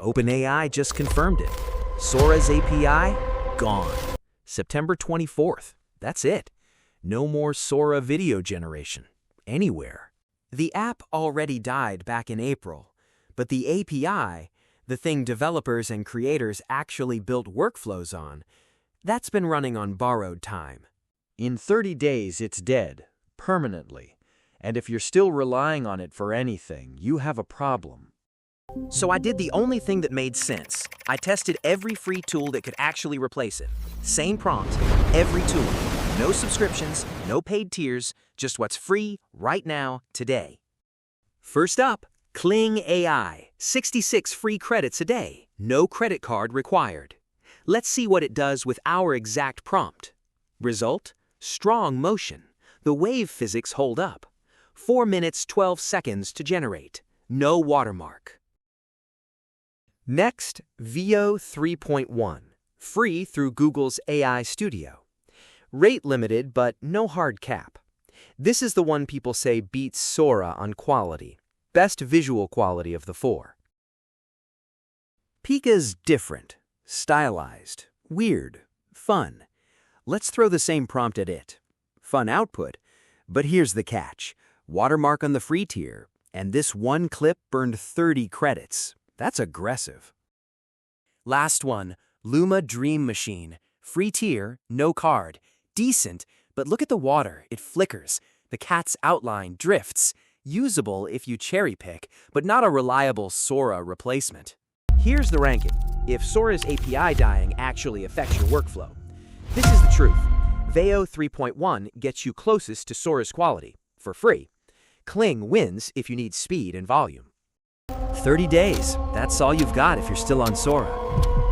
OpenAI just confirmed it. Sora's API, gone. September 24th. That's it. No more Sora video generation. Anywhere. The app already died back in April, but the API, the thing developers and creators actually built workflows on, that's been running on borrowed time. In 30 days, it's dead, permanently. And if you're still relying on it for anything, you have a problem. So I did the only thing that made sense. I tested every free tool that could actually replace it. Same prompt, every tool. No subscriptions, no paid tiers, just what's free right now, today. First up, Kling AI. 66 free credits a day. No credit card required. Let's see what it does with our exact prompt. Result? Strong motion. The wave physics hold up. 4 minutes 12 seconds to generate. No watermark. Next, Veo 3.1. Free through Google's AI Studio. Rate limited, but no hard cap. This is the one people say beats Sora on quality. Best visual quality of the four. Pika's different, stylized, weird, fun. Let's throw the same prompt at it. Fun output, but here's the catch. Watermark on the free tier, and this one clip burned 30 credits. That's aggressive. Last one, Luma Dream Machine. Free tier, no card. Decent, but look at the water, it flickers. The cat's outline drifts. Usable if you cherry pick, but not a reliable Sora replacement. Here's the ranking. If Sora's API dying actually affects your workflow. This is the truth. Veo 3.1 gets you closest to Sora's quality, for free. Kling wins if you need speed and volume. 30 days, that's all you've got if you're still on Sora.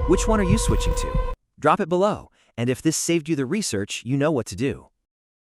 Which one are you switching to? Drop it below, and if this saved you the research, you know what to do.